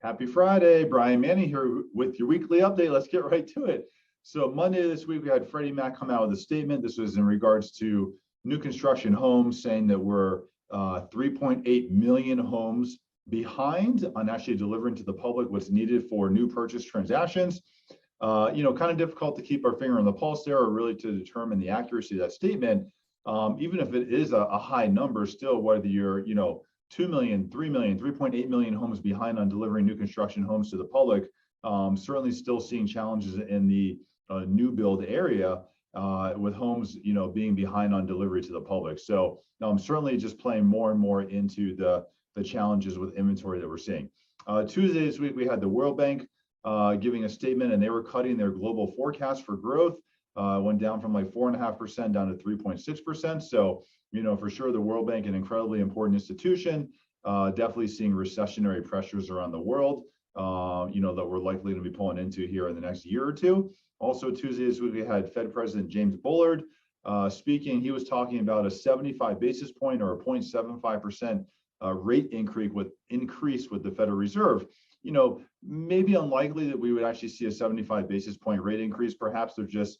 Happy Friday, Brian Manning here with your weekly update. Let's get right to it. So Monday this week, we had Freddie Mac come out with a statement. This was in regards to new construction homes, saying that we're 3.8 million homes behind on actually delivering to the public what's needed for new purchase transactions. Kind of difficult to keep our finger on the pulse there or really to determine the accuracy of that statement. Even if it is a high number, still, whether you're, 2 million, 3 million, 3.8 million homes behind on delivering new construction homes to the public, certainly still seeing challenges in the new build area with homes, being behind on delivery to the public. So certainly just playing more and more into the challenges with inventory that we're seeing. Tuesday this week, we had the World Bank giving a statement, and they were cutting their global forecast for growth. Went down from like 4.5% down to 3.6%. So, for sure, the World Bank, an incredibly important institution, definitely seeing recessionary pressures around the world, that we're likely to be pulling into here in the next year or two. Also, Tuesday this week, we had Fed President James Bullard speaking. He was talking about a 75 basis point or a 0.75% rate increase with the Federal Reserve. Maybe unlikely that we would actually see a 75 basis point rate increase. Perhaps they're just,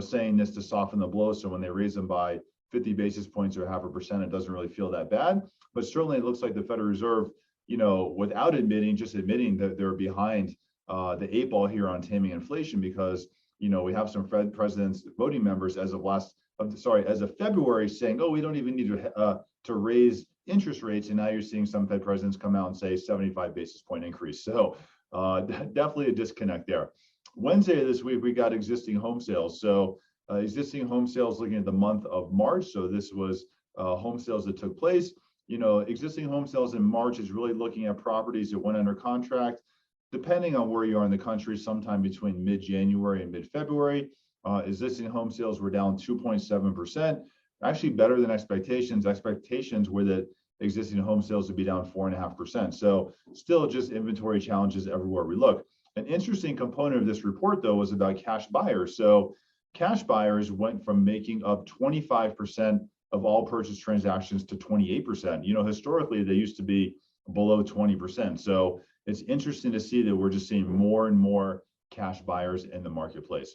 saying this to soften the blow. So when they raise them by 50 basis points or 0.5%, it doesn't really feel that bad. But certainly it looks like the Federal Reserve, without admitting that they're behind the 8 ball here on taming inflation, because, we have some Fed presidents, voting members as of February saying, oh, we don't even need to raise interest rates. And now you're seeing some Fed presidents come out and say 75 basis point increase. So definitely a disconnect there. Wednesday this week, we got existing home sales. So existing home sales looking at the month of March. So this was home sales that took place. Existing home sales in March is really looking at properties that went under contract, depending on where you are in the country, sometime between mid-January and mid-February. Existing home sales were down 2.7%, actually better than expectations. Expectations were that existing home sales would be down 4.5%. So still just inventory challenges everywhere we look. An interesting component of this report, though, was about cash buyers. So cash buyers went from making up 25% of all purchase transactions to 28%. Historically, they used to be below 20%. So it's interesting to see that we're just seeing more and more cash buyers in the marketplace.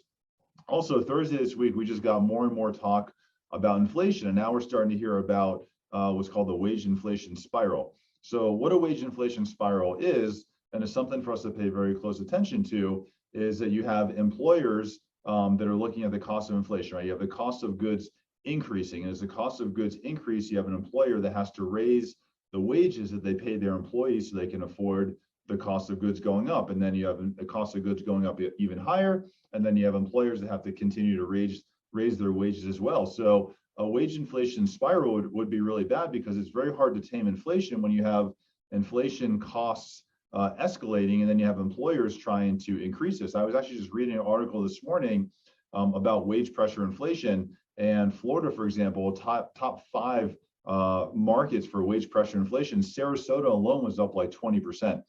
Also, Thursday this week, we just got more and more talk about inflation. And now we're starting to hear about what's called the wage inflation spiral. So what a wage inflation spiral is, and it's something for us to pay very close attention to, is that you have employers that are looking at the cost of inflation, right? You have the cost of goods increasing. And as the cost of goods increase, you have an employer that has to raise the wages that they pay their employees so they can afford the cost of goods going up. And then you have the cost of goods going up even higher. And then you have employers that have to continue to raise their wages as well. So a wage inflation spiral would be really bad, because it's very hard to tame inflation when you have inflation costs escalating, and then you have employers trying to increase this. I was actually just reading an article this morning about wage pressure inflation, and Florida, for example, top 5 markets for wage pressure inflation. Sarasota alone was up like 20%.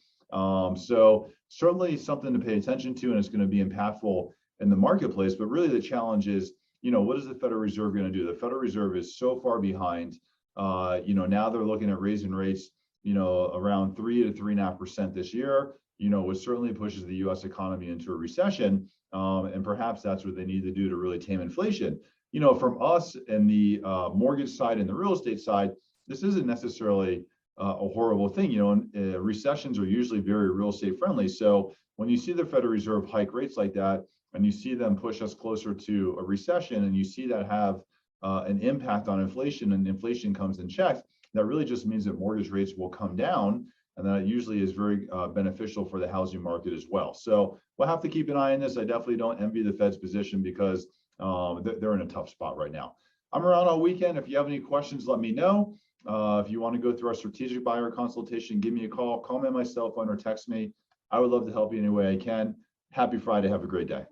So certainly something to pay attention to, and it's going to be impactful in the marketplace. But really the challenge is, what is the Federal Reserve going to do? The Federal Reserve is so far behind. Now they're looking at raising rates, around 3 to 3.5% this year, which certainly pushes the U.S. economy into a recession. And perhaps that's what they need to do to really tame inflation. From us and the mortgage side and the real estate side, this isn't necessarily a horrible thing. Recessions are usually very real estate friendly. So when you see the Federal Reserve hike rates like that, and you see them push us closer to a recession, and you see that have an impact on inflation, and inflation comes in check, that really just means that mortgage rates will come down, and that usually is very beneficial for the housing market as well. So we'll have to keep an eye on this. I definitely don't envy the Fed's position, because they're in a tough spot right now. I'm around all weekend. If you have any questions, let me know. If you want to go through our strategic buyer consultation, give me a call me on my cell phone, or text me. I would love to help you any way I can. Happy Friday. Have a great day.